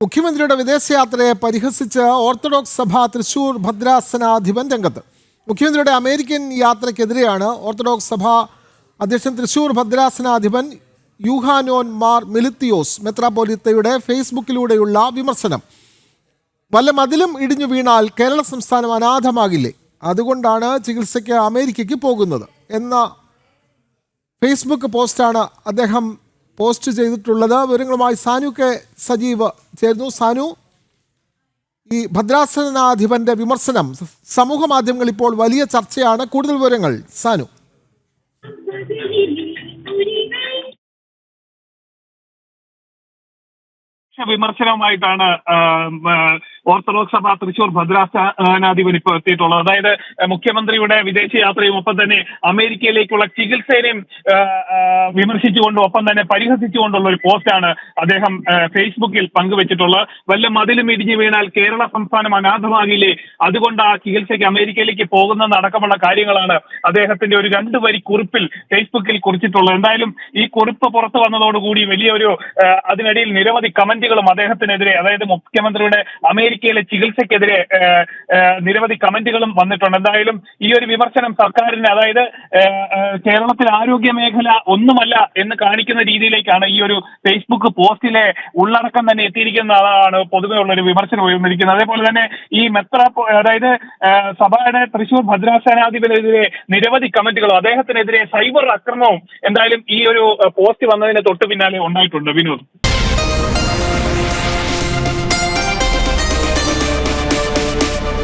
മുഖ്യമന്ത്രിയുടെ വിദേശയാത്രയെ പരിഹസിച്ച് ഓർത്തഡോക്സ് സഭ തൃശൂർ ഭദ്രാസനാധിപൻ രംഗത്ത്. മുഖ്യമന്ത്രിയുടെ അമേരിക്കൻ യാത്രയ്ക്കെതിരെയാണ് ഓർത്തഡോക്സ് സഭ അധ്യക്ഷൻ തൃശൂർ ഭദ്രാസനാധിപൻ യൂഹാനോൻ മാർ മിലിത്തിയോസ് മെത്രാപ്പോലിത്തയുടെ ഫേസ്ബുക്കിലൂടെയുള്ള വിമർശനം. വല്ല മതിലും ഇടിഞ്ഞു വീണാൽ കേരള സംസ്ഥാനം അനാഥമാകില്ലേ, അതുകൊണ്ടാണ് ചികിത്സയ്ക്ക് അമേരിക്കയ്ക്ക് പോകുന്നത് എന്ന ഫേസ്ബുക്ക് പോസ്റ്റാണ് അദ്ദേഹം പോസ്റ്റ് ചെയ്തിട്ടുള്ളത്. വിവരങ്ങളുമായി സാനു കെ സജീവ് ചേരുന്നു. സാനു, ഈ ഭദ്രാസനാധിപന്റെ വിമർശനം സമൂഹ മാധ്യമങ്ങൾ ഇപ്പോൾ വലിയ ചർച്ചയാണ്. കൂടുതൽ വിവരങ്ങൾ സാനു. വിമർശനവുമായിട്ടാണ് ഓർത്തഡോക്സ് സഭ തൃശൂർ ഭദ്രാസനാധിപൻ ഇപ്പോൾ എത്തിയിട്ടുള്ളത്. അതായത് മുഖ്യമന്ത്രിയുടെ വിദേശയാത്രയും ഒപ്പം തന്നെ അമേരിക്കയിലേക്കുള്ള ചികിത്സയെയും വിമർശിച്ചുകൊണ്ടും ഒപ്പം തന്നെ പരിഹസിച്ചുകൊണ്ടുള്ള ഒരു പോസ്റ്റാണ് അദ്ദേഹം ഫേസ്ബുക്കിൽ പങ്കുവച്ചിട്ടുള്ളത്. വല്ല മതിലും ഇടിഞ്ഞു വീണാൽ കേരള സംസ്ഥാനം അനാഥമാകില്ലേ, അതുകൊണ്ട് ആ ചികിത്സയ്ക്ക് അമേരിക്കയിലേക്ക് പോകുന്നതടക്കമുള്ള കാര്യങ്ങളാണ് അദ്ദേഹത്തിന്റെ ഒരു 2 വരി കുറിപ്പിൽ ഫേസ്ബുക്കിൽ കുറിച്ചിട്ടുള്ളത്. എന്തായാലും ഈ കുറിപ്പ് പുറത്തു വന്നതോടുകൂടി വലിയൊരു അതിനിടയിൽ നിരവധി കമന്റുകളും അദ്ദേഹത്തിനെതിരെ, അതായത് മുഖ്യമന്ത്രിയുടെ അമേരിക്കയിലെ ചികിത്സയ്ക്കെതിരെ നിരവധി കമന്റുകളും വന്നിട്ടുണ്ട്. എന്തായാലും ഈ ഒരു വിമർശനം സർക്കാരിന്, അതായത് കേരളത്തിലെ ആരോഗ്യ മേഖല ഒന്നുമല്ല എന്ന് കാണിക്കുന്ന രീതിയിലേക്കാണ് ഈ ഒരു ഫേസ്ബുക്ക് പോസ്റ്റിലെ ഉള്ളടക്കം തന്നെ എത്തിയിരിക്കുന്നതാണ് പൊതുവെ ഉള്ളൊരു വിമർശനം ഉയർന്നിരിക്കുന്നത്. അതേപോലെ തന്നെ ഈ അതായത് സഭയുടെ തൃശൂർ ഭദ്രാസനാധിപനെതിരെ നിരവധി കമന്റുകളും അദ്ദേഹത്തിനെതിരെ സൈബർ ആക്രമണവും എന്തായാലും ഈ ഒരു പോസ്റ്റ് വന്നതിന് തൊട്ടു പിന്നാലെ ഉണ്ടായിട്ടുണ്ട്. വിനോദ്.